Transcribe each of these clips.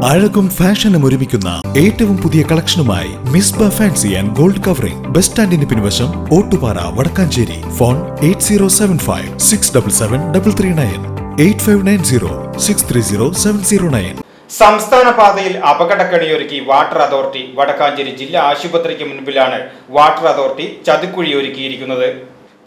അഴകും ഫാഷനും ഒരുമിക്കുന്ന ഏറ്റവും പുതിയ കളക്ഷനുമായി Misba fancy and gold covering bus സ്റ്റാൻഡിന് പിൻവശം ഓട്ടുപാറ വടക്കാഞ്ചേരി. ഫോൺ 8075677339 8590630709. സംസ്ഥാന പാതയിൽ അപകടക്കണിയൊരുക്കി വാട്ടർ അതോറിറ്റി. വടക്കാഞ്ചേരി ജില്ലാ ആശുപത്രിക്ക് മുൻപിലാണ് വാട്ടർ അതോറിറ്റി ചതുക്കുഴിയൊരുക്കിയിരിക്കുന്നത്.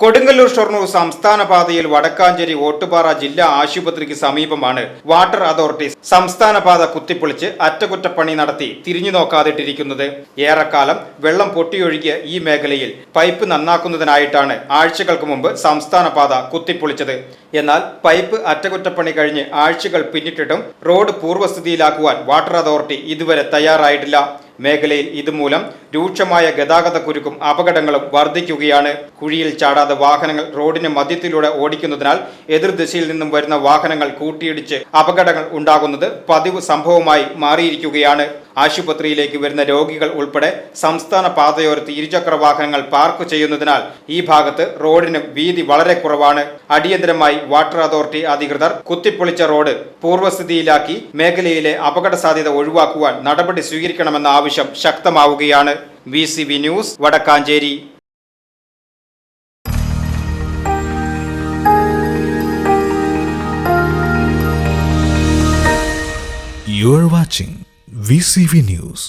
കൊടുങ്ങല്ലൂർ ഷൊർണൂർ സംസ്ഥാന പാതയിൽ വടക്കാഞ്ചേരി ഓട്ടുപാറ ജില്ലാ ആശുപത്രിക്ക് സമീപമാണ് വാട്ടർ അതോറിറ്റി സംസ്ഥാന പാത കുത്തിപ്പൊളിച്ച് അറ്റകുറ്റപ്പണി നടത്തി തിരിഞ്ഞു നോക്കാതിട്ടിരിക്കുന്നത്. ഏറെക്കാലം വെള്ളം പൊട്ടിയൊഴുകിയ ഈ മേഖലയിൽ പൈപ്പ് നന്നാക്കുന്നതിനായിട്ടാണ് ആഴ്ചകൾക്ക് മുമ്പ് സംസ്ഥാന പാത കുത്തിപ്പൊളിച്ചത്. എന്നാൽ പൈപ്പ് അറ്റകുറ്റപ്പണി കഴിഞ്ഞ് ആഴ്ചകൾ പിന്നിട്ടിട്ടും റോഡ് പൂർവ്വസ്ഥിതിയിലാക്കുവാൻ വാട്ടർ അതോറിറ്റി ഇതുവരെ തയ്യാറായിട്ടില്ല. മേഖലയിൽ ഇതുമൂലം രൂക്ഷമായ ഗതാഗത കുരുക്കും അപകടങ്ങളും വർദ്ധിക്കുകയാണ്. കുഴിയിൽ ചാടാതെ വാഹനങ്ങൾ റോഡിന് മധ്യത്തിലൂടെ ഓടിക്കുന്നതിനാൽ എതിർദിശയിൽ നിന്നും വരുന്ന വാഹനങ്ങൾ കൂട്ടിയിടിച്ച് അപകടങ്ങൾ ഉണ്ടാകുന്നത് പതിവ് സംഭവമായി മാറിയിരിക്കുകയാണ്. ആശുപത്രിയിലേക്ക് വരുന്ന രോഗികൾ ഉൾപ്പെടെ സംസ്ഥാന പാതയോരത്ത് ഇരുചക്ര വാഹനങ്ങൾ പാർക്ക് ചെയ്യുന്നതിനാൽ ഈ ഭാഗത്ത് റോഡിന് വീതി വളരെ കുറവാണ്. അടിയന്തരമായി വാട്ടർ അതോറിറ്റി അധികൃതർ കുത്തിപ്പൊളിച്ച റോഡ് പൂർവ്വസ്ഥിതിയിലാക്കി മേഖലയിലെ അപകട സാധ്യത ഒഴിവാക്കുവാൻ നടപടി സ്വീകരിക്കണമെന്ന ആവശ്യം ശക്തമാവുകയാണ്. VCV news, Vadakkanchery. You are watching VCV News.